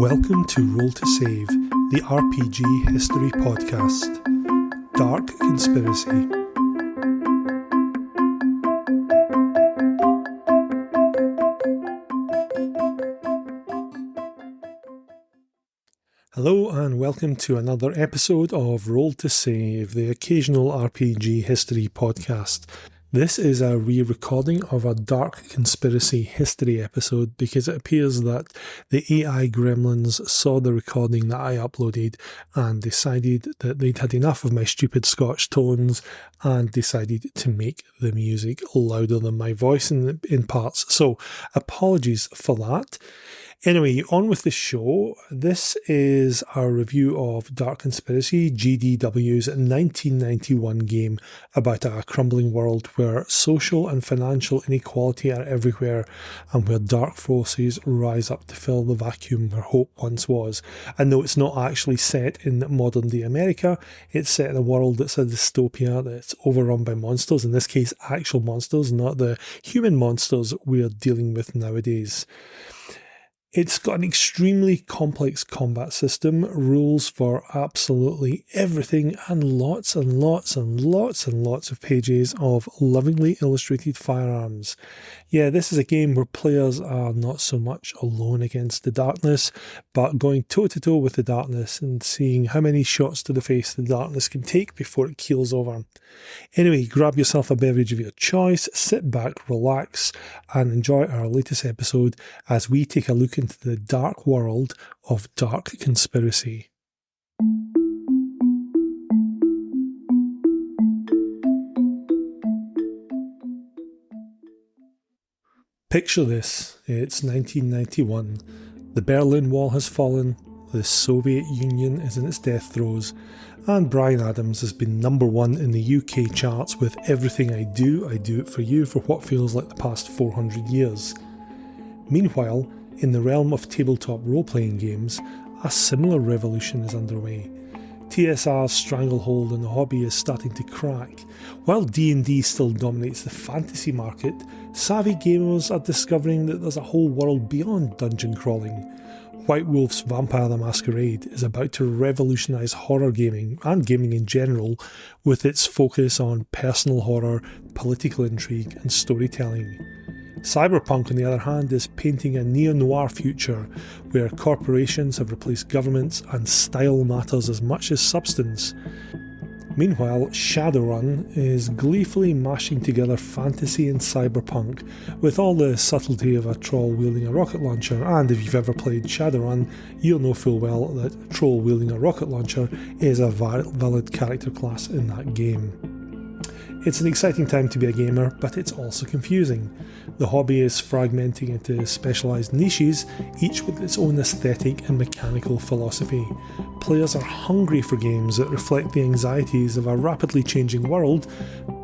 Welcome to Roll to Save, the RPG History Podcast. Dark Conspiracy. Hello and welcome to another episode of Roll to Save, the occasional RPG History Podcast. This is a re-recording of a Dark Conspiracy history episode because it appears that the AI gremlins saw the recording that I uploaded and decided that they'd had enough of my stupid Scotch tones and decided to make the music louder than my voice in parts. So apologies for that. Anyway, on with the show. This is our review of Dark Conspiracy, GDW's 1991 game about a crumbling world where social and financial inequality are everywhere and where dark forces rise up to fill the vacuum where hope once was. And though it's not actually set in modern day America, it's set in a world that's a dystopia that's overrun by monsters, in this case actual monsters, not the human monsters we're dealing with nowadays. It's got an extremely complex combat system, rules for absolutely everything, and lots of pages of lovingly illustrated firearms. Yeah, this is a game where players are not so much alone against the darkness, but going toe-to-toe with the darkness and seeing how many shots to the face the darkness can take before it keels over. Anyway, grab yourself a beverage of your choice, sit back, relax, and enjoy our latest episode as we take a look into the dark world of Dark Conspiracy. Picture this, it's 1991. The Berlin Wall has fallen, the Soviet Union is in its death throes, and Bryan Adams has been number one in the UK charts with Everything I Do It For You for what feels like the past 400 years. Meanwhile, in the realm of tabletop role-playing games, a similar revolution is underway. TSR's stranglehold on the hobby is starting to crack. While D&D still dominates the fantasy market, savvy gamers are discovering that there's a whole world beyond dungeon crawling. White Wolf's Vampire the Masquerade is about to revolutionise horror gaming, and gaming in general, with its focus on personal horror, political intrigue and storytelling. Cyberpunk, on the other hand, is painting a neo-noir future where corporations have replaced governments and style matters as much as substance. Meanwhile, Shadowrun is gleefully mashing together fantasy and cyberpunk with all the subtlety of a troll wielding a rocket launcher, and if you've ever played Shadowrun, you'll know full well that a troll wielding a rocket launcher is a valid character class in that game. It's an exciting time to be a gamer, but it's also confusing. The hobby is fragmenting into specialised niches, each with its own aesthetic and mechanical philosophy. Players are hungry for games that reflect the anxieties of a rapidly changing world,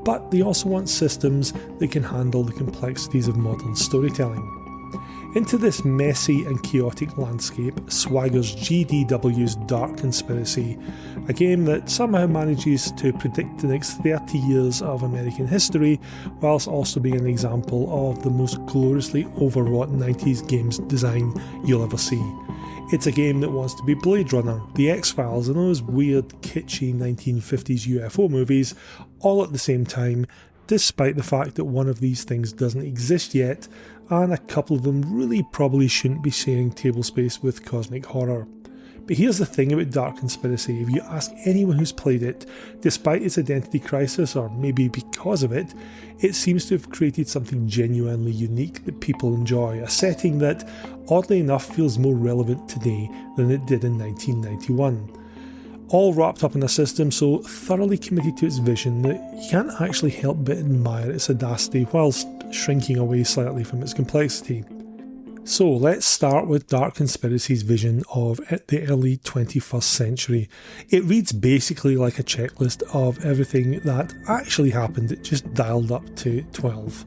but they also want systems that can handle the complexities of modern storytelling. Into this messy and chaotic landscape swaggers GDW's Dark Conspiracy, a game that somehow manages to predict the next 30 years of American history, whilst also being an example of the most gloriously overwrought 90s games design you'll ever see. It's a game that wants to be Blade Runner, The X-Files, and those weird, kitschy 1950s UFO movies, all at the same time, despite the fact that one of these things doesn't exist yet, and a couple of them really probably shouldn't be sharing table space with cosmic horror. But here's the thing about Dark Conspiracy: if you ask anyone who's played it, despite its identity crisis, or maybe because of it, it seems to have created something genuinely unique that people enjoy, a setting that, oddly enough, feels more relevant today than it did in 1991. All wrapped up in a system so thoroughly committed to its vision that you can't actually help but admire its audacity whilst shrinking away slightly from its complexity. So let's start with Dark Conspiracy's vision of the early 21st century. It reads basically like a checklist of everything that actually happened, it just dialed up to 12.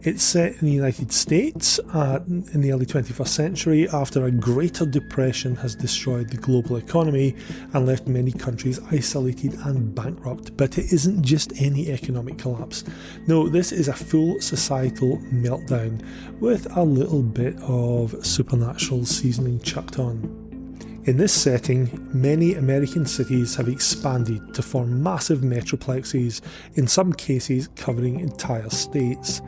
It's set in the United States in the early 21st century after a greater depression has destroyed the global economy and left many countries isolated and bankrupt. But it isn't just any economic collapse. No, this is a full societal meltdown with a little bit of supernatural seasoning chucked on. In this setting, many American cities have expanded to form massive metroplexes, in some cases covering entire states.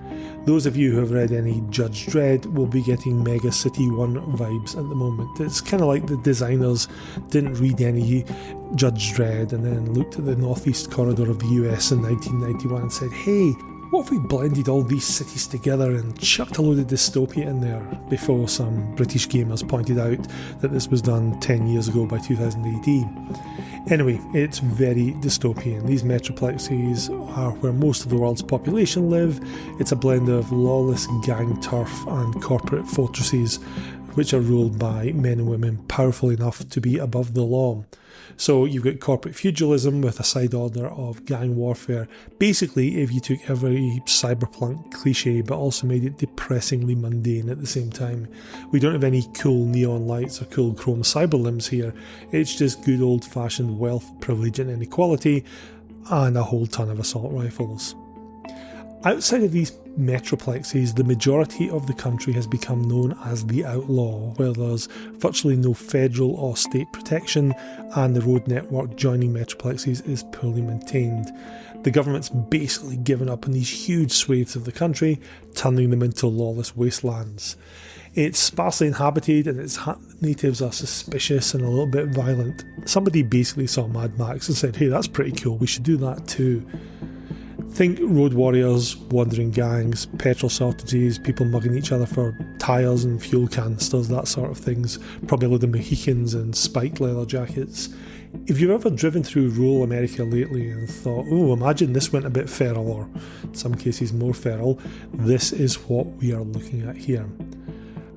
Those of you who have read any Judge Dredd will be getting Mega City 1 vibes at the moment. It's kind of like the designers didn't read any Judge Dredd and then looked at the northeast corridor of the US in 1991 and said, hey, what if we blended all these cities together and chucked a load of dystopia in there, before some British gamers pointed out that this was done 10 years ago by 2000 AD. Anyway, it's very dystopian. These metroplexes are where most of the world's population live. It's a blend of lawless gang turf and corporate fortresses, which are ruled by men and women powerful enough to be above the law. So you've got corporate feudalism with a side order of gang warfare. Basically, if you took every cyberpunk cliche but also made it depressingly mundane at the same time. We don't have any cool neon lights or cool chrome cyber limbs here. It's just good old-fashioned wealth, privilege and inequality, and a whole ton of assault rifles. Outside of these metroplexes, the majority of the country has become known as the outlaw, where there's virtually no federal or state protection and the road network joining metroplexes is poorly maintained. The government's basically given up on these huge swathes of the country, turning them into lawless wastelands. It's sparsely inhabited and its natives are suspicious and a little bit violent. Somebody basically saw Mad Max and said, hey, that's pretty cool, we should do that too. Think road warriors, wandering gangs, petrol shortages, people mugging each other for tyres and fuel canisters, that sort of things. Probably a load of Mohicans and spiked leather jackets. If you've ever driven through rural America lately and thought, oh, imagine this went a bit feral, or in some cases more feral, this is what we are looking at here.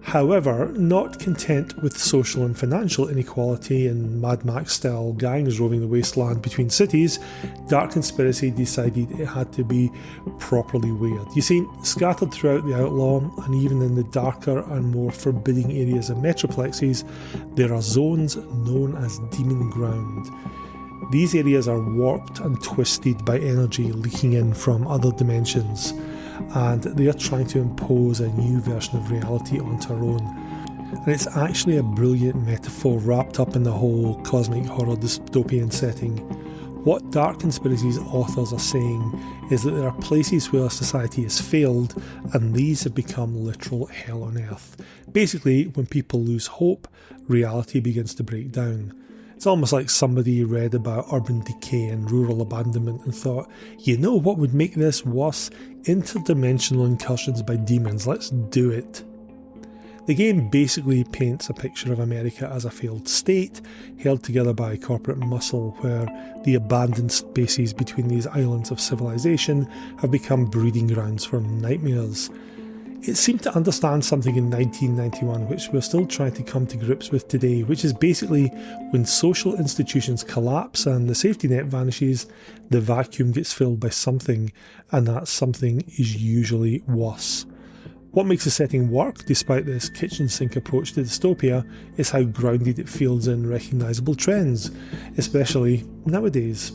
However, not content with social and financial inequality and Mad Max-style gangs roving the wasteland between cities, Dark Conspiracy decided it had to be properly weird. You see, scattered throughout the Outlaw, and even in the darker and more forbidding areas of metroplexes, there are zones known as Demon Ground. These areas are warped and twisted by energy leaking in from other dimensions, and they are trying to impose a new version of reality onto our own. And it's actually a brilliant metaphor wrapped up in the whole cosmic horror dystopian setting. What Dark Conspiracy's authors are saying is that there are places where society has failed, and these have become literal hell on earth. Basically, when people lose hope, reality begins to break down. It's almost like somebody read about urban decay and rural abandonment and thought, you know what would make this worse? Interdimensional incursions by demons, let's do it. The game basically paints a picture of America as a failed state, held together by corporate muscle, where the abandoned spaces between these islands of civilization have become breeding grounds for nightmares. It seemed to understand something in 1991 which we're still trying to come to grips with today, which is basically when social institutions collapse and the safety net vanishes, the vacuum gets filled by something, and that something is usually worse. What makes the setting work, despite this kitchen sink approach to dystopia, is how grounded it feels in recognisable trends, especially nowadays.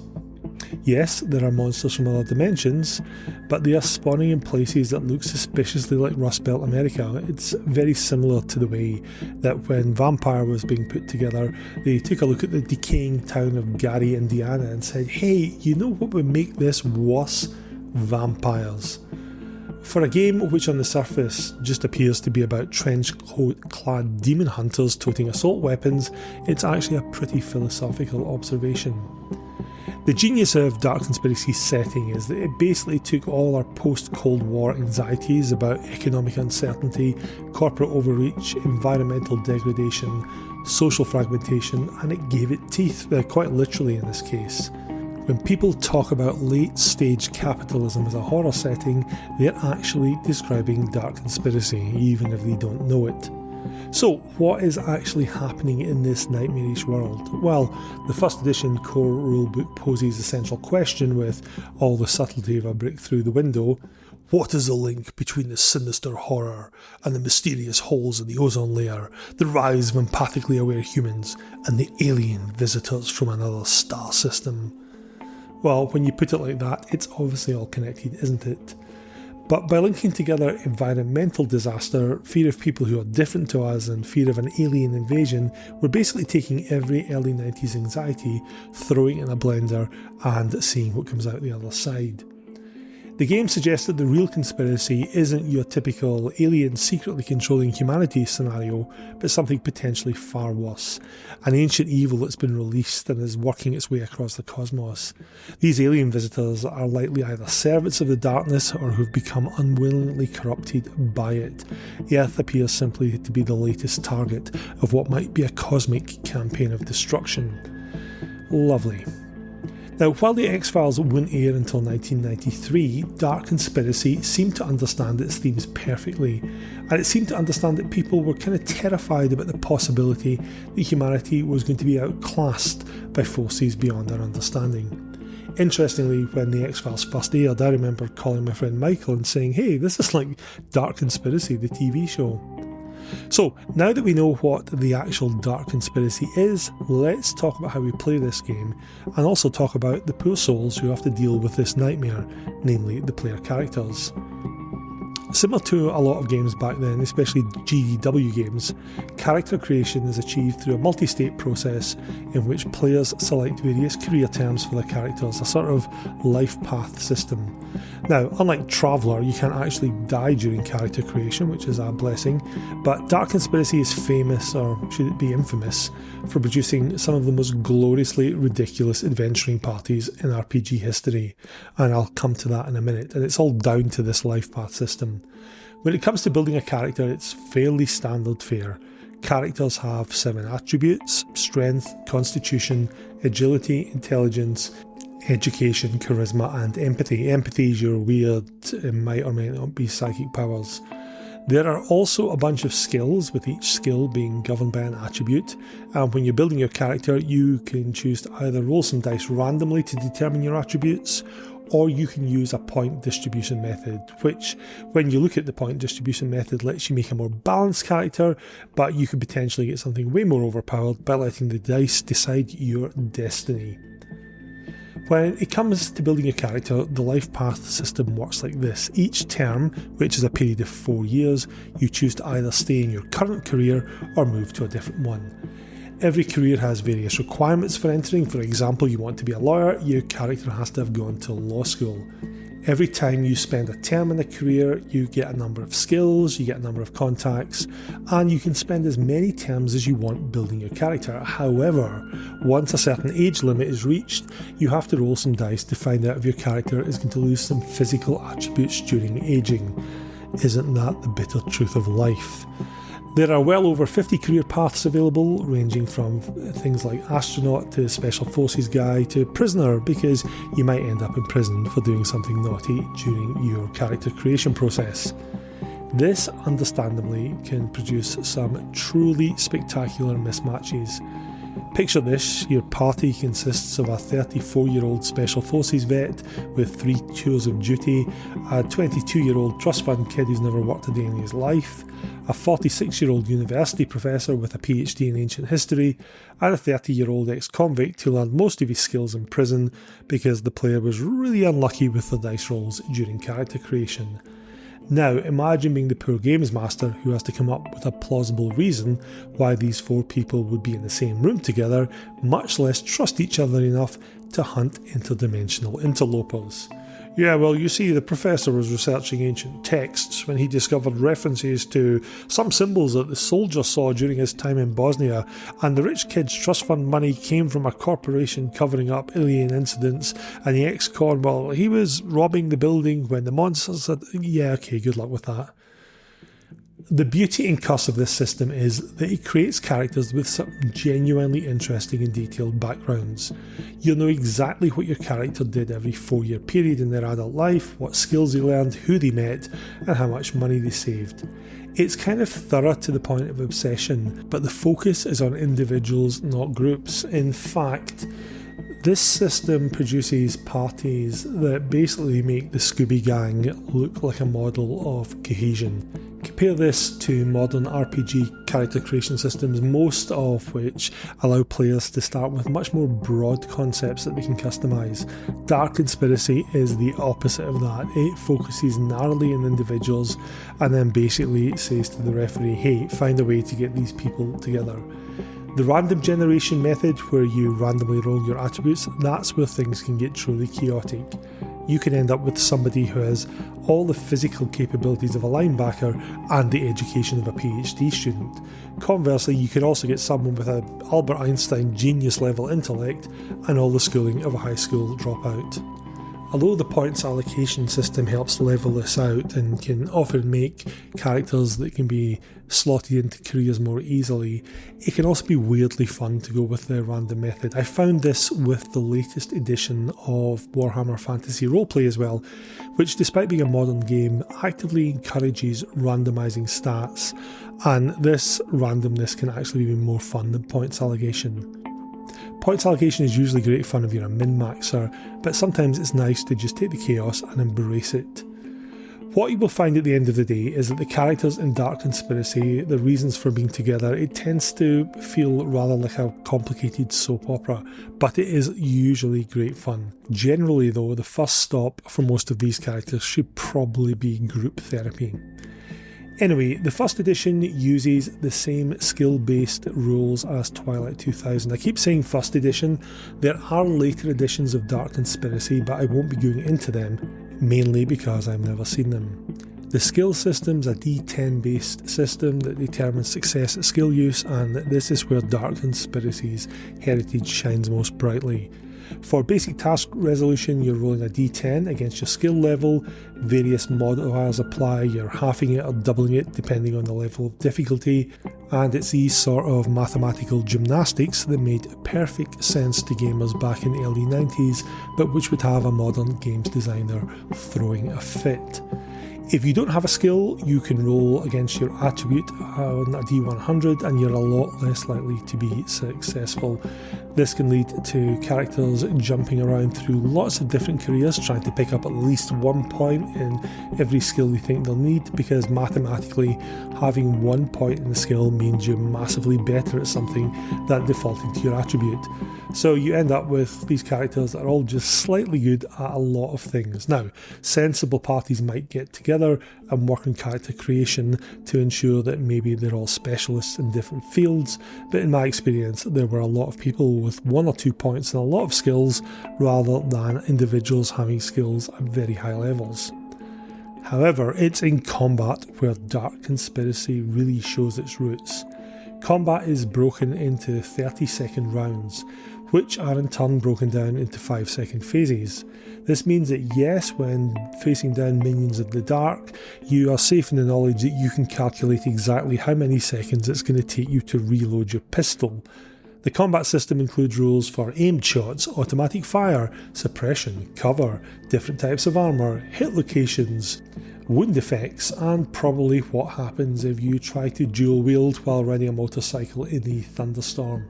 Yes, there are monsters from other dimensions, but they are spawning in places that look suspiciously like Rust Belt America. It's very similar to the way that when Vampire was being put together, they took a look at the decaying town of Gary, Indiana and said, hey, you know what would make this worse? Vampires. For a game which on the surface just appears to be about trench coat clad demon hunters toting assault weapons, it's actually a pretty philosophical observation. The genius of Dark Conspiracy's setting is that it basically took all our post-Cold War anxieties about economic uncertainty, corporate overreach, environmental degradation, social fragmentation, and it gave it teeth, quite literally in this case. When people talk about late-stage capitalism as a horror setting, they're actually describing Dark Conspiracy, even if they don't know it. So, what is actually happening in this nightmarish world? Well, the first edition core rulebook poses a central question with all the subtlety of a brick through the window. What is the link between the sinister horror and the mysterious holes in the ozone layer, the rise of empathically aware humans, and the alien visitors from another star system? Well, when you put it like that, it's obviously all connected, isn't it? But by linking together environmental disaster, fear of people who are different to us, and fear of an alien invasion, we're basically taking every early 90s anxiety, throwing it in a blender, and seeing what comes out the other side. The game suggests that the real conspiracy isn't your typical alien secretly controlling humanity scenario, but something potentially far worse. An ancient evil that's been released and is working its way across the cosmos. These alien visitors are likely either servants of the darkness or who've become unwillingly corrupted by it. Earth appears simply to be the latest target of what might be a cosmic campaign of destruction. Lovely. Now, while the X-Files wouldn't air until 1993, Dark Conspiracy seemed to understand its themes perfectly, and it seemed to understand that people were kind of terrified about the possibility that humanity was going to be outclassed by forces beyond our understanding. Interestingly, when the X-Files first aired, I remember calling my friend Michael and saying, "Hey, this is like Dark Conspiracy, the TV show." So, now that we know what the actual Dark Conspiracy is, let's talk about how we play this game, and also talk about the poor souls who have to deal with this nightmare, namely the player characters. Similar to a lot of games back then, especially GDW games, character creation is achieved through a multi-state process in which players select various career terms for their characters, a sort of life path system. Now, unlike Traveller, you can't actually die during character creation, which is a blessing, but Dark Conspiracy is famous, or should it be infamous, for producing some of the most gloriously ridiculous adventuring parties in RPG history, and I'll come to that in a minute, and it's all down to this life path system. When it comes to building a character, it's fairly standard fare. Characters have 7 attributes: strength, constitution, agility, intelligence, education, charisma, and empathy. Empathy is your weird, might or might not be psychic powers. There are also a bunch of skills, with each skill being governed by an attribute, and when you're building your character, you can choose to either roll some dice randomly to determine your attributes, or you can use a point distribution method, which, when you look at the point distribution method, lets you make a more balanced character, but you could potentially get something way more overpowered by letting the dice decide your destiny. When it comes to building a character, the life path system works like this. Each term, which is a period of 4 years, you choose to either stay in your current career or move to a different one. Every career has various requirements for entering. For example, you want to be a lawyer, your character has to have gone to law school. Every time you spend a term in a career, you get a number of skills, you get a number of contacts, and you can spend as many terms as you want building your character. However, once a certain age limit is reached, you have to roll some dice to find out if your character is going to lose some physical attributes during aging. Isn't that the bitter truth of life? There are well over 50 career paths available, ranging from things like astronaut to special forces guy to prisoner, because you might end up in prison for doing something naughty during your character creation process. This, understandably, can produce some truly spectacular mismatches. Picture this: your party consists of a 34-year-old Special Forces vet with 3 tours of duty, a 22-year-old trust fund kid who's never worked a day in his life, a 46-year-old university professor with a PhD in ancient history, and a 30-year-old ex-convict who learned most of his skills in prison because the player was really unlucky with the dice rolls during character creation. Now, imagine being the poor games master who has to come up with a plausible reason why these 4 people would be in the same room together, much less trust each other enough to hunt interdimensional interlopers. Yeah, well, you see, the professor was researching ancient texts when he discovered references to some symbols that the soldier saw during his time in Bosnia, and the rich kid's trust fund money came from a corporation covering up alien incidents, and the ex-con, well, he was robbing the building when the monsters had... Yeah, okay, good luck with that. The beauty and curse of this system is that it creates characters with some genuinely interesting and detailed backgrounds. You'll know exactly what your character did every 4-year period in their adult life, what skills they learned, who they met, and how much money they saved. It's kind of thorough to the point of obsession, but the focus is on individuals, not groups. In fact, this system produces parties that basically make the Scooby Gang look like a model of cohesion. Compare this to modern RPG character creation systems, most of which allow players to start with much more broad concepts that they can customise. Dark Conspiracy is the opposite of that. It focuses narrowly on individuals and then basically says to the referee, hey, find a way to get these people together. The random generation method, where you randomly roll your attributes, that's where things can get truly chaotic. You can end up with somebody who has all the physical capabilities of a linebacker and the education of a PhD student. Conversely, you can also get someone with an Albert Einstein genius level intellect and all the schooling of a high school dropout. Although the points allocation system helps level this out and can often make characters that can be slotted into careers more easily, it can also be weirdly fun to go with the random method. I found this with the latest edition of Warhammer Fantasy Roleplay as well, which despite being a modern game, actively encourages randomising stats, and this randomness can actually be more fun than points allocation. Points allocation is usually great fun if you're a min-maxer, but sometimes it's nice to just take the chaos and embrace it. What you will find at the end of the day is that the characters in Dark Conspiracy, the reasons for being together, it tends to feel rather like a complicated soap opera, but it is usually great fun. Generally though, the first stop for most of these characters should probably be group therapy. Anyway, the first edition uses the same skill-based rules as Twilight 2000. I keep saying first edition. There are later editions of Dark Conspiracy, but I won't be going into them, mainly because I've never seen them. The skill system's a D10 based system that determines success at skill use, and this is where Dark Conspiracy's heritage shines most brightly. For basic task resolution, you're rolling a d10 against your skill level. Various modifiers apply, you're halving it or doubling it depending on the level of difficulty, and it's these sort of mathematical gymnastics that made perfect sense to gamers back in the early 90s, but which would have a modern games designer throwing a fit. If you don't have a skill, you can roll against your attribute on a d100 and you're a lot less likely to be successful. This can lead to characters jumping around through lots of different careers, trying to pick up at least 1 point in every skill they think they'll need, because mathematically having 1 point in the skill means you're massively better at something than defaulting to your attribute. So you end up with these characters that are all just slightly good at a lot of things. Now, sensible parties might get together and work on character creation to ensure that maybe they're all specialists in different fields, but in my experience there were a lot of people with 1 or 2 points and a lot of skills rather than individuals having skills at very high levels. However, it's in combat where Dark Conspiracy really shows its roots. Combat is broken into 30-second rounds, which are in turn broken down into 5-second phases. This means that yes, when facing down minions of the dark, you are safe in the knowledge that you can calculate exactly how many seconds it's going to take you to reload your pistol. The combat system includes rules for aimed shots, automatic fire, suppression, cover, different types of armour, hit locations, wound effects, and probably what happens if you try to dual wield while riding a motorcycle in a thunderstorm.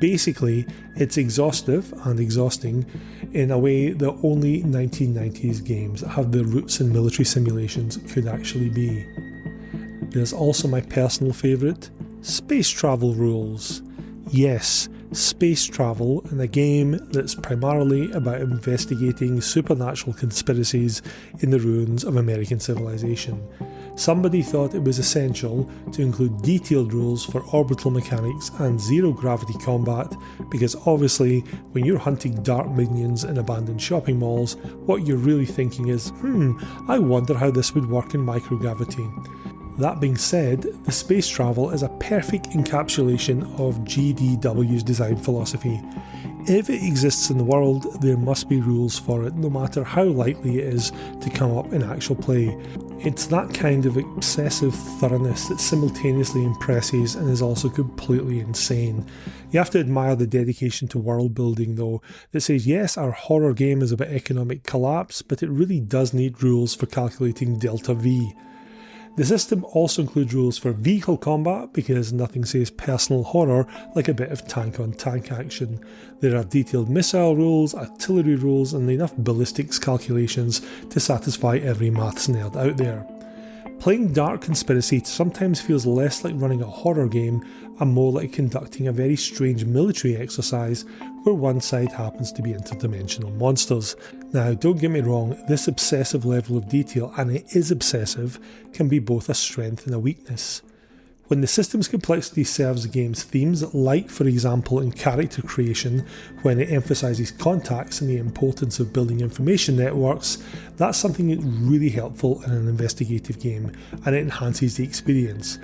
Basically, it's exhaustive and exhausting in a way that only 1990s games that have their roots in military simulations could actually be. There's also my personal favourite, space travel rules. Yes, space travel in a game that's primarily about investigating supernatural conspiracies in the ruins of American civilization. Somebody thought it was essential to include detailed rules for orbital mechanics and zero gravity combat, because obviously when you're hunting dark minions in abandoned shopping malls, what you're really thinking is, I wonder how this would work in microgravity. That being said, the space travel is a perfect encapsulation of GDW's design philosophy. If it exists in the world, there must be rules for it, no matter how likely it is to come up in actual play. It's that kind of obsessive thoroughness that simultaneously impresses and is also completely insane. You have to admire the dedication to world building though, that says yes, our horror game is about economic collapse, but it really does need rules for calculating delta V. The system also includes rules for vehicle combat, because nothing says personal horror like a bit of tank-on-tank action. There are detailed missile rules, artillery rules, and enough ballistics calculations to satisfy every maths nerd out there. Playing Dark Conspiracy sometimes feels less like running a horror game and more like conducting a very strange military exercise where one side happens to be interdimensional monsters. Now, don't get me wrong, this obsessive level of detail, and it is obsessive, can be both a strength and a weakness. When the system's complexity serves the game's themes, like for example in character creation, when it emphasises contacts and the importance of building information networks, that's something that's really helpful in an investigative game, and it enhances the experience.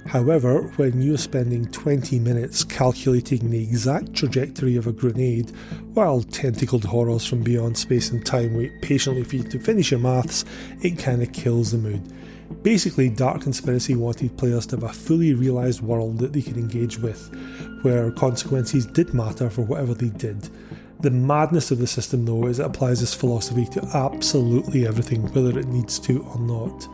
However, when you're spending 20 minutes calculating the exact trajectory of a grenade, while tentacled horrors from beyond space and time wait patiently for you to finish your maths, it kinda kills the mood. Basically, Dark Conspiracy wanted players to have a fully realised world that they could engage with, where consequences did matter for whatever they did. The madness of the system though is it applies this philosophy to absolutely everything, whether it needs to or not.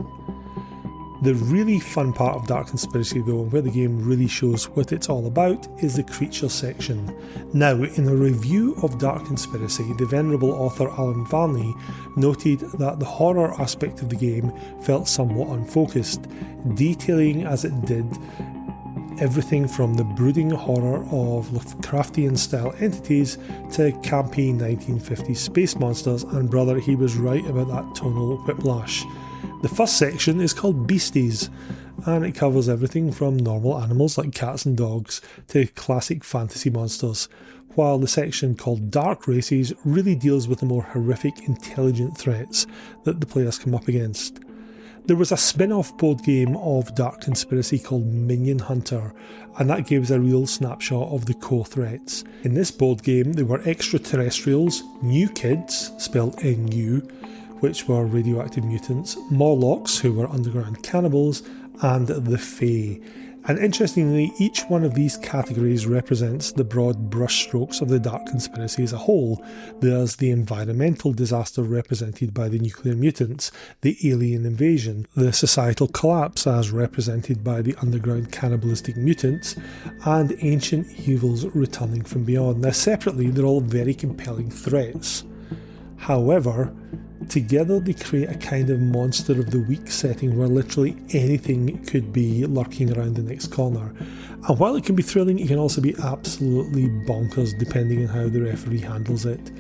The really fun part of Dark Conspiracy though, and where the game really shows what it's all about, is the creature section. Now, in a review of Dark Conspiracy, the venerable author Alan Varney noted that the horror aspect of the game felt somewhat unfocused, detailing as it did everything from the brooding horror of Lovecraftian-style entities to campy 1950s space monsters, and brother, he was right about that tonal whiplash. The first section is called Beasties, and it covers everything from normal animals like cats and dogs to classic fantasy monsters, while the section called Dark Races really deals with the more horrific intelligent threats that the players come up against. There was a spin-off board game of Dark Conspiracy called Minion Hunter, and that gave us a real snapshot of the core threats. In this board game there were extraterrestrials, new kids, spelled NU, which were radioactive mutants, Morlocks, who were underground cannibals, and the Fae. And interestingly, each one of these categories represents the broad brushstrokes of the Dark Conspiracy as a whole. There's the environmental disaster represented by the nuclear mutants, the alien invasion, the societal collapse as represented by the underground cannibalistic mutants, and ancient evils returning from beyond. Now separately, they're all very compelling threats. However, together they create a kind of monster of the week setting where literally anything could be lurking around the next corner. And while it can be thrilling, it can also be absolutely bonkers depending on how the referee handles it.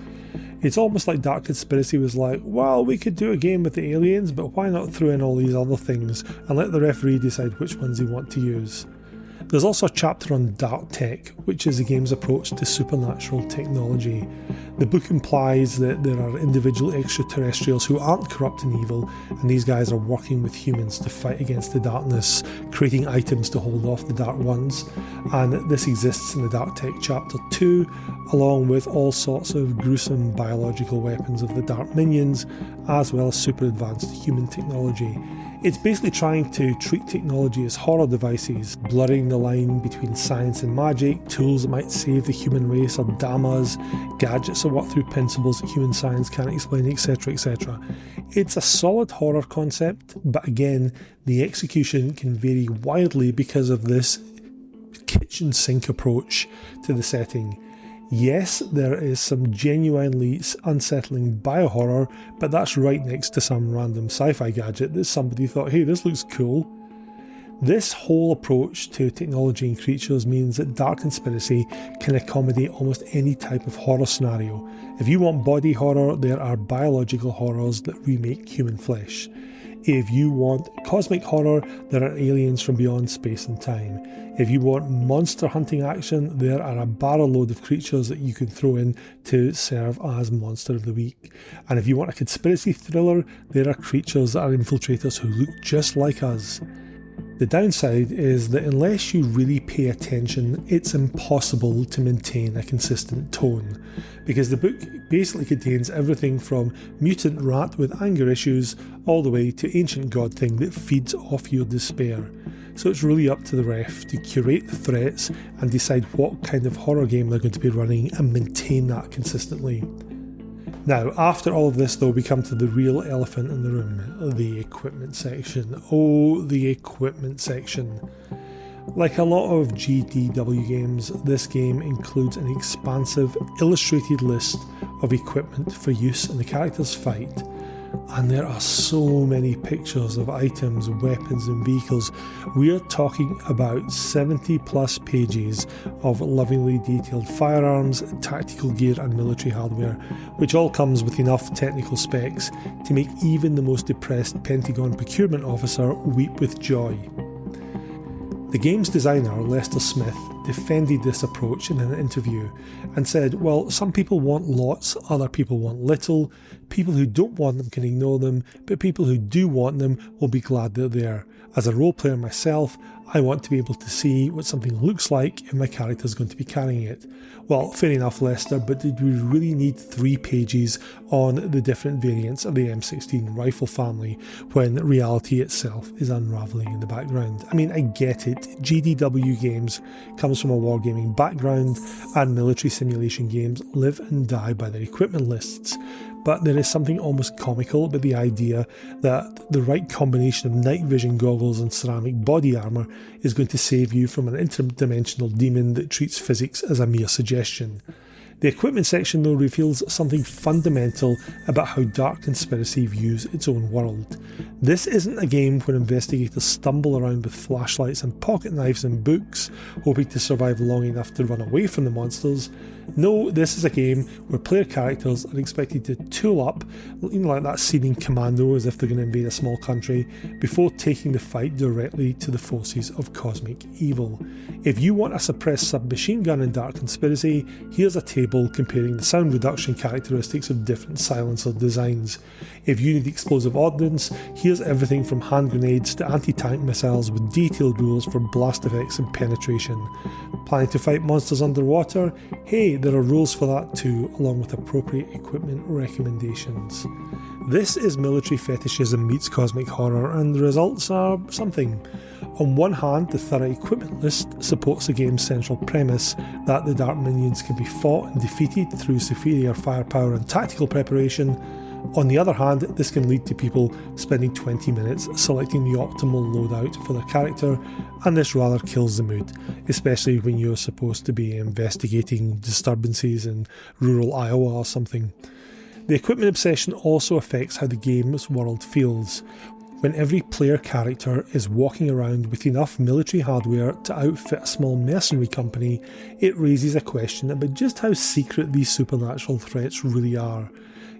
It's almost like Dark Conspiracy was like, well, we could do a game with the aliens, but why not throw in all these other things and let the referee decide which ones they want to use. There's also a chapter on Dark Tech, which is the game's approach to supernatural technology. The book implies that there are individual extraterrestrials who aren't corrupt and evil, and these guys are working with humans to fight against the darkness, creating items to hold off the dark ones. And this exists in the Dark Tech chapter 2, along with all sorts of gruesome biological weapons of the Dark Minions, as well as super advanced human technology. It's basically trying to treat technology as horror devices, blurring the line between science and magic, tools that might save the human race or damn us, gadgets that work through principles that human science can't explain, etc, etc. It's a solid horror concept, but again, the execution can vary wildly because of this kitchen sink approach to the setting. Yes, there is some genuinely unsettling biohorror, but that's right next to some random sci-fi gadget that somebody thought, hey, this looks cool. This whole approach to technology and creatures means that Dark Conspiracy can accommodate almost any type of horror scenario. If you want body horror, there are biological horrors that remake human flesh. If you want cosmic horror, there are aliens from beyond space and time. If you want monster hunting action, there are a barrel load of creatures that you can throw in to serve as monster of the week. And if you want a conspiracy thriller, there are creatures that are infiltrators who look just like us. The downside is that unless you really pay attention, it's impossible to maintain a consistent tone, because the book basically contains everything from mutant rat with anger issues all the way to ancient god thing that feeds off your despair. So it's really up to the ref to curate the threats and decide what kind of horror game they're going to be running and maintain that consistently. Now, after all of this though, we come to the real elephant in the room, the equipment section. Oh, the equipment section. Like a lot of GDW games, this game includes an expansive, illustrated list of equipment for use in the character's fight. And there are so many pictures of items, weapons and vehicles. We are talking about 70 plus pages of lovingly detailed firearms, tactical gear and military hardware, which all comes with enough technical specs to make even the most depressed Pentagon procurement officer weep with joy. The game's designer, Lester Smith, defended this approach in an interview and said, well, some people want lots, other people want little, people who don't want them can ignore them, but people who do want them will be glad they're there. As a role player myself, I want to be able to see what something looks like if my character is going to be carrying it. Well, fair enough, Lester, but did we really need 3 pages on the different variants of the M16 rifle family when reality itself is unravelling in the background? I mean, I get it. GDW games comes from a wargaming background, and military simulation games live and die by their equipment lists. But there is something almost comical about the idea that the right combination of night vision goggles and ceramic body armour is going to save you from an interdimensional demon that treats physics as a mere suggestion. The equipment section though reveals something fundamental about how Dark Conspiracy views its own world. This isn't a game where investigators stumble around with flashlights and pocket knives and books, hoping to survive long enough to run away from the monsters. No, this is a game where player characters are expected to tool up, like that scene in Commando as if they're going to invade a small country, before taking the fight directly to the forces of cosmic evil. If you want a suppressed submachine gun in Dark Conspiracy, here's a table comparing the sound reduction characteristics of different silencer designs. If you need explosive ordnance, here's everything from hand grenades to anti-tank missiles with detailed rules for blast effects and penetration. Planning to fight monsters underwater? Hey, there are rules for that too, along with appropriate equipment recommendations. This is military fetishism meets cosmic horror, and the results are something. On one hand, the thorough equipment list supports the game's central premise that the Dark Minions can be fought and defeated through superior firepower and tactical preparation. On the other hand, this can lead to people spending 20 minutes selecting the optimal loadout for their character, and this rather kills the mood, especially when you're supposed to be investigating disturbances in rural Iowa or something. The equipment obsession also affects how the game's world feels. When every player character is walking around with enough military hardware to outfit a small mercenary company, it raises a question about just how secret these supernatural threats really are.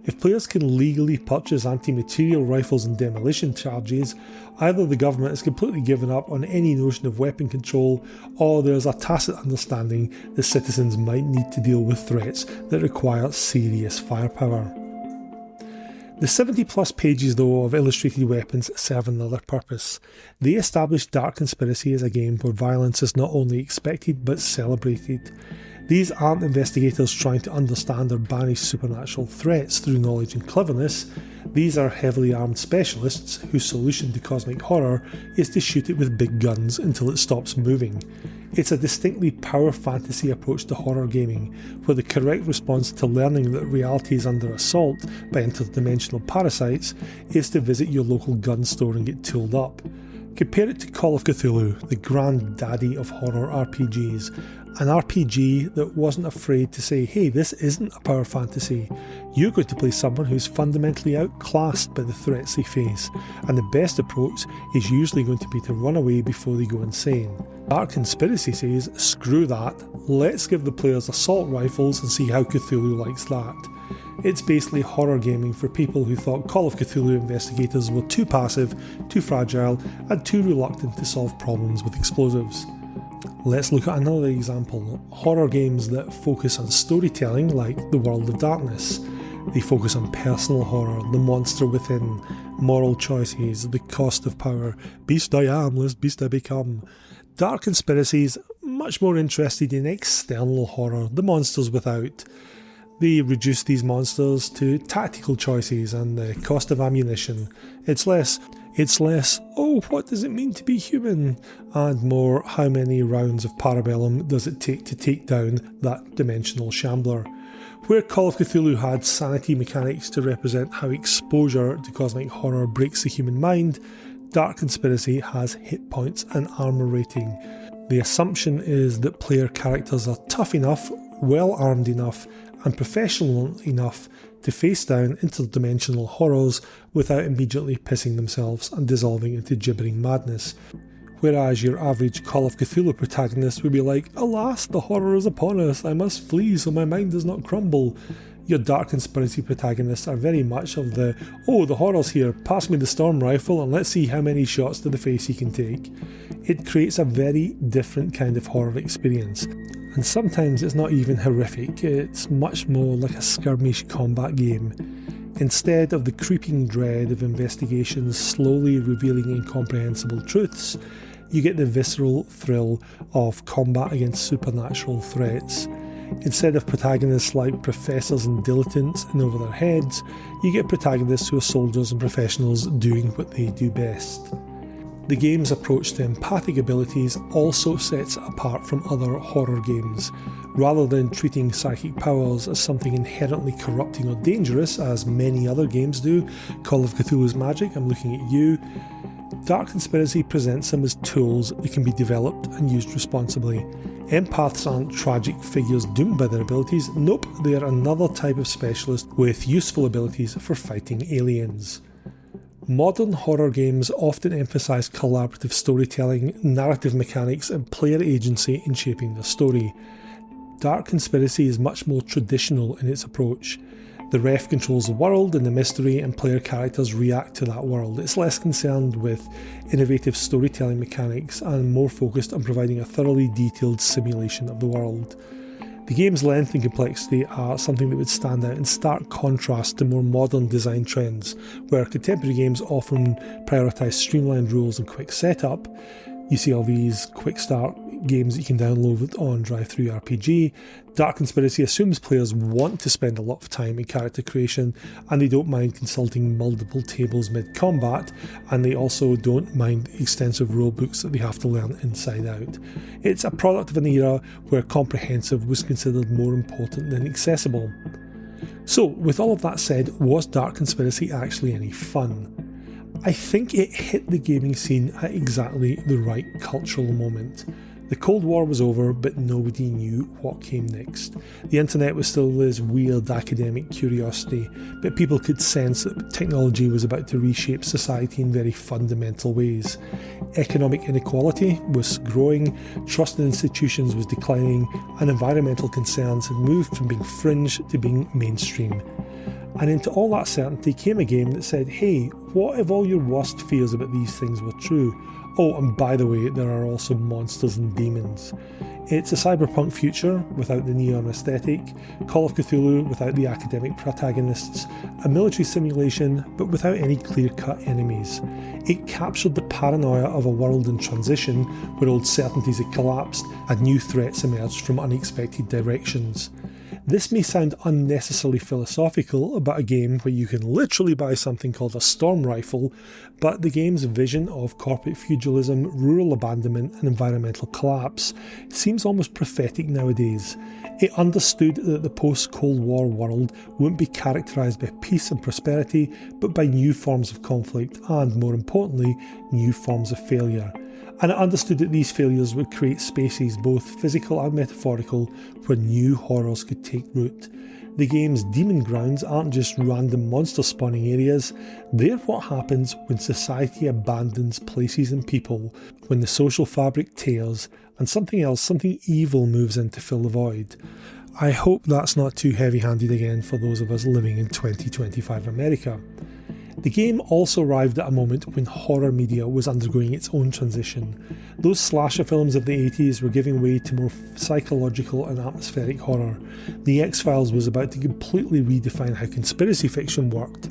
If players can legally purchase anti-material rifles and demolition charges, either the government has completely given up on any notion of weapon control, or there's a tacit understanding that citizens might need to deal with threats that require serious firepower. The 70 plus pages though of illustrated weapons serve another purpose. They establish Dark Conspiracy as a game where violence is not only expected but celebrated. These aren't investigators trying to understand or banish supernatural threats through knowledge and cleverness. These are heavily armed specialists whose solution to cosmic horror is to shoot it with big guns until it stops moving. It's a distinctly power fantasy approach to horror gaming, where the correct response to learning that reality is under assault by interdimensional parasites is to visit your local gun store and get tooled up. Compare it to Call of Cthulhu, the granddaddy of horror RPGs, an RPG that wasn't afraid to say, hey, this isn't a power fantasy. You're going to play someone who's fundamentally outclassed by the threats they face, and the best approach is usually going to be to run away before they go insane. Dark Conspiracy says, screw that, let's give the players assault rifles and see how Cthulhu likes that. It's basically horror gaming for people who thought Call of Cthulhu investigators were too passive, too fragile, and too reluctant to solve problems with explosives. Let's look at another example, horror games that focus on storytelling like The World of Darkness. They focus on personal horror, the monster within, moral choices, the cost of power, beast I am, lest beast I become. Dark Conspiracy's much more interested in external horror, the monsters without. They reduce these monsters to tactical choices and the cost of ammunition. It's less, oh, what does it mean to be human? And more, how many rounds of Parabellum does it take to take down that dimensional shambler? Where Call of Cthulhu had sanity mechanics to represent how exposure to cosmic horror breaks the human mind, Dark Conspiracy has hit points and armour rating. The assumption is that player characters are tough enough, well armed enough, and professional enough to face down interdimensional horrors without immediately pissing themselves and dissolving into gibbering madness. Whereas your average Call of Cthulhu protagonist would be like, alas, the horror is upon us, I must flee so my mind does not crumble. Your Dark Conspiracy protagonists are very much of the, oh, the horror's here, pass me the storm rifle and let's see how many shots to the face he can take. It creates a very different kind of horror experience. And sometimes it's not even horrific, it's much more like a skirmish combat game. Instead of the creeping dread of investigations slowly revealing incomprehensible truths, you get the visceral thrill of combat against supernatural threats. Instead of protagonists like professors and dilettantes in over their heads, you get protagonists who are soldiers and professionals doing what they do best. The game's approach to empathic abilities also sets it apart from other horror games. Rather than treating psychic powers as something inherently corrupting or dangerous, as many other games do, Call of Cthulhu's Magic, I'm looking at you, Dark Conspiracy presents them as tools that can be developed and used responsibly. Empaths aren't tragic figures doomed by their abilities, nope, they are another type of specialist with useful abilities for fighting aliens. Modern horror games often emphasise collaborative storytelling, narrative mechanics and player agency in shaping the story. Dark Conspiracy is much more traditional in its approach. The ref controls the world and the mystery and player characters react to that world. It's less concerned with innovative storytelling mechanics and more focused on providing a thoroughly detailed simulation of the world. The game's length and complexity are something that would stand out in stark contrast to more modern design trends, where contemporary games often prioritise streamlined rules and quick setup. You see all these quick start games that you can download on DriveThruRPG. Dark Conspiracy assumes players want to spend a lot of time in character creation, and they don't mind consulting multiple tables mid-combat, and they also don't mind extensive rulebooks that they have to learn inside out. It's a product of an era where comprehensive was considered more important than accessible. So, with all of that said, was Dark Conspiracy actually any fun? I think it hit the gaming scene at exactly the right cultural moment. The Cold War was over, but nobody knew what came next. The internet was still this weird academic curiosity, but people could sense that technology was about to reshape society in very fundamental ways. Economic inequality was growing, trust in institutions was declining, and environmental concerns had moved from being fringe to being mainstream. And into all that certainty came a game that said, hey, what if all your worst fears about these things were true? Oh, and by the way, there are also monsters and demons. It's a cyberpunk future without the neon aesthetic, Call of Cthulhu without the academic protagonists, a military simulation but without any clear-cut enemies. It captured the paranoia of a world in transition where old certainties had collapsed and new threats emerged from unexpected directions. This may sound unnecessarily philosophical about a game where you can literally buy something called a storm rifle, but the game's vision of corporate feudalism, rural abandonment and environmental collapse seems almost prophetic nowadays. It understood that the post-Cold War world wouldn't be characterised by peace and prosperity, but by new forms of conflict and, more importantly, new forms of failure. And it understood that these failures would create spaces, both physical and metaphorical, where new horrors could take root. The game's demon grounds aren't just random monster spawning areas, they're what happens when society abandons places and people, when the social fabric tears, and something else, something evil moves in to fill the void. I hope that's not too heavy-handed again for those of us living in 2025 America. The game also arrived at a moment when horror media was undergoing its own transition. Those slasher films of the 80s were giving way to more psychological and atmospheric horror. The X-Files was about to completely redefine how conspiracy fiction worked.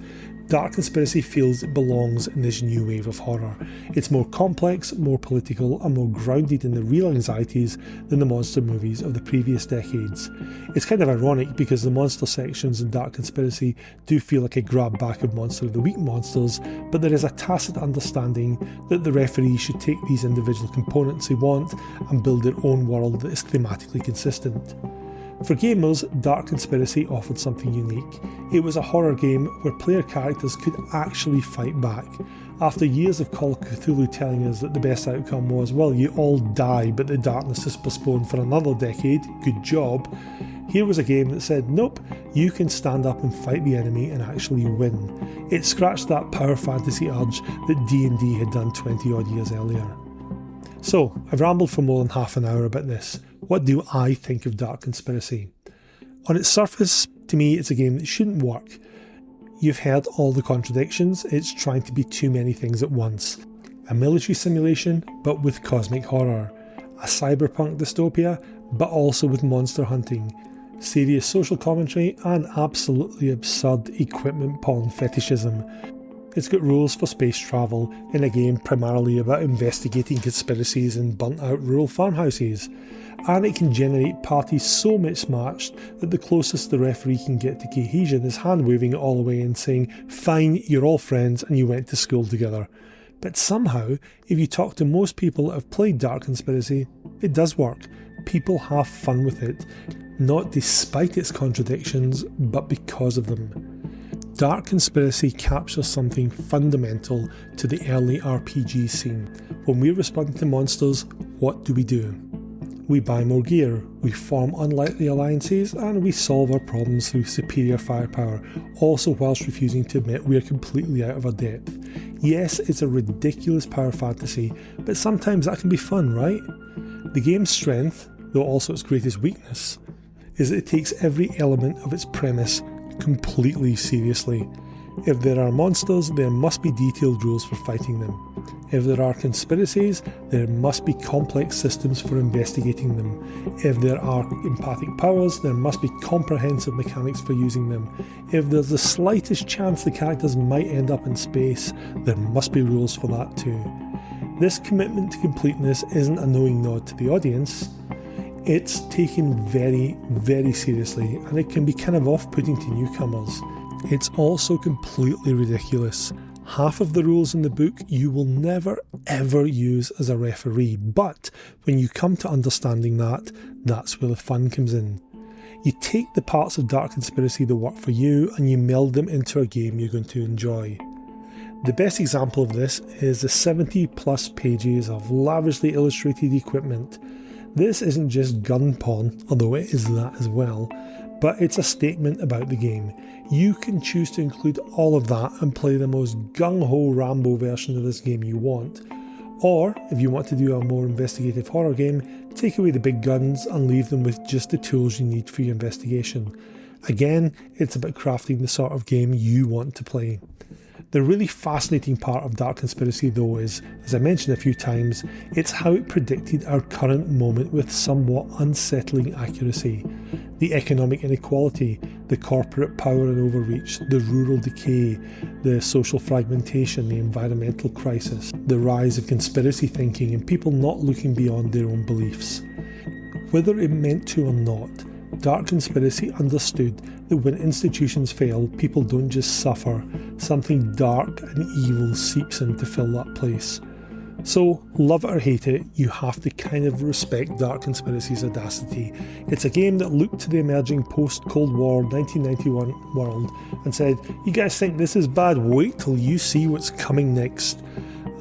Dark Conspiracy feels it belongs in this new wave of horror. It's more complex, more political, and more grounded in the real anxieties than the monster movies of the previous decades. It's kind of ironic because the monster sections in Dark Conspiracy do feel like a grab back of Monster of the Week monsters, but there is a tacit understanding that the referees should take these individual components they want and build their own world that is thematically consistent. For gamers, Dark Conspiracy offered something unique. It was a horror game where player characters could actually fight back. After years of Call of Cthulhu telling us that the best outcome was, well, you all die, but the darkness is postponed for another decade, good job, here was a game that said, nope, you can stand up and fight the enemy and actually win. It scratched that power fantasy urge that D&D had done 20 odd years earlier. So, I've rambled for more than half an hour about this. What do I think of Dark Conspiracy? On its surface, to me, it's a game that shouldn't work. You've heard all the contradictions, it's trying to be too many things at once. A military simulation, but with cosmic horror. A cyberpunk dystopia, but also with monster hunting. Serious social commentary, and absolutely absurd equipment porn fetishism. It's got rules for space travel in a game primarily about investigating conspiracies in burnt-out rural farmhouses. And it can generate parties so mismatched that the closest the referee can get to cohesion is hand-waving it all away and saying, fine, you're all friends and you went to school together. But somehow, if you talk to most people that have played Dark Conspiracy, it does work. People have fun with it, not despite its contradictions, but because of them. Dark Conspiracy captures something fundamental to the early RPG scene. When we respond to monsters, what do? We buy more gear, we form unlikely alliances, and we solve our problems through superior firepower, also whilst refusing to admit we are completely out of our depth. Yes, it's a ridiculous power fantasy, but sometimes that can be fun, right? The game's strength, though also its greatest weakness, is that it takes every element of its premise completely seriously. If there are monsters, there must be detailed rules for fighting them. If there are conspiracies, there must be complex systems for investigating them. If there are empathic powers, there must be comprehensive mechanics for using them. If there's the slightest chance the characters might end up in space, there must be rules for that too. This commitment to completeness isn't a knowing nod to the audience. It's taken very, very seriously, and it can be kind of off-putting to newcomers. It's also completely ridiculous. Half of the rules in the book you will never ever use as a referee, but when you come to understanding that, that's where the fun comes in. You take the parts of Dark Conspiracy that work for you and you meld them into a game you're going to enjoy. The best example of this is the 70 plus pages of lavishly illustrated equipment. This isn't just gun porn, although it is that as well, but it's a statement about the game. You can choose to include all of that and play the most gung-ho Rambo version of this game you want. Or, if you want to do a more investigative horror game, take away the big guns and leave them with just the tools you need for your investigation. Again, it's about crafting the sort of game you want to play. The really fascinating part of Dark Conspiracy though is, as I mentioned a few times, it's how it predicted our current moment with somewhat unsettling accuracy. The economic inequality, the corporate power and overreach, the rural decay, the social fragmentation, the environmental crisis, the rise of conspiracy thinking and people not looking beyond their own beliefs. Whether it meant to or not, Dark Conspiracy understood that when institutions fail, people don't just suffer, something dark and evil seeps in to fill that place. So, love it or hate it, you have to kind of respect Dark Conspiracy's audacity. It's a game that looked to the emerging post-Cold War 1991 world and said, you guys think this is bad, wait till you see what's coming next.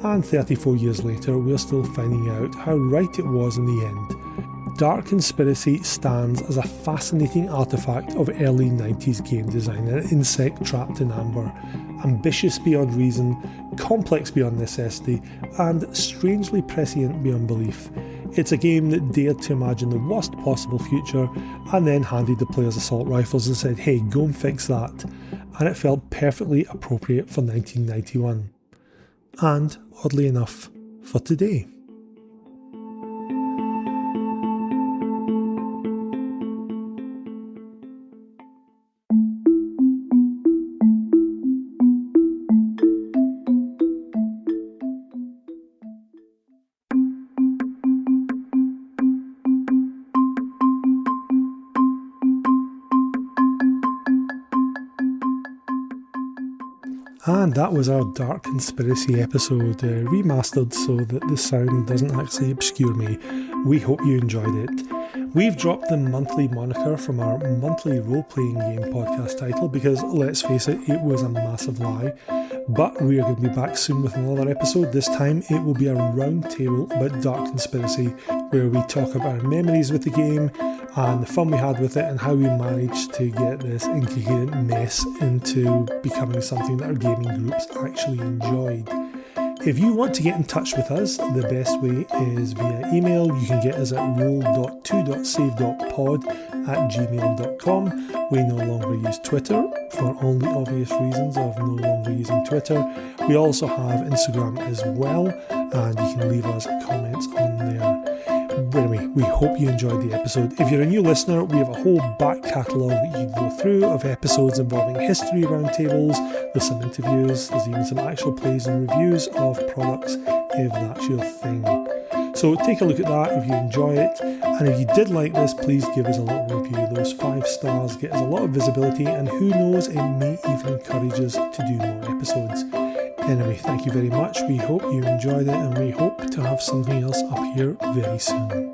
And 34 years later, we're still finding out how right it was in the end. Dark Conspiracy stands as a fascinating artefact of early 90s game design, an insect trapped in amber, ambitious beyond reason, complex beyond necessity, and strangely prescient beyond belief. It's a game that dared to imagine the worst possible future and then handed the players assault rifles and said, hey, go and fix that. and it felt perfectly appropriate for 1991. And, oddly enough, for today. And that was our Dark Conspiracy episode, remastered so that the sound doesn't actually obscure me. We hope you enjoyed it. We've dropped the monthly moniker from our monthly role-playing game podcast title because, let's face it, it was a massive lie. But we are going to be back soon with another episode. This time it will be a round table about Dark Conspiracy, where we talk about our memories with the game and the fun we had with it and how we managed to get this incoherent mess into becoming something that our gaming groups actually enjoyed. If you want to get in touch with us, the best way is via email. You can get us at roll.2.save.pod@gmail.com. We no longer use Twitter for all the obvious reasons of no longer using Twitter. We also have Instagram as well, and you can leave us comments on there. Anyway, we hope you enjoyed the episode. If you're a new listener, we have a whole back catalogue that you can go through of episodes involving history roundtables. There's some interviews, there's even some actual plays and reviews of products if that's your thing. So take a look at that if you enjoy it. And if you did like this, please give us a little review. Those 5 stars get us a lot of visibility, and who knows, it may even encourage us to do more episodes. Anyway, thank you very much. We hope you enjoyed it, and we hope to have something else up here very soon.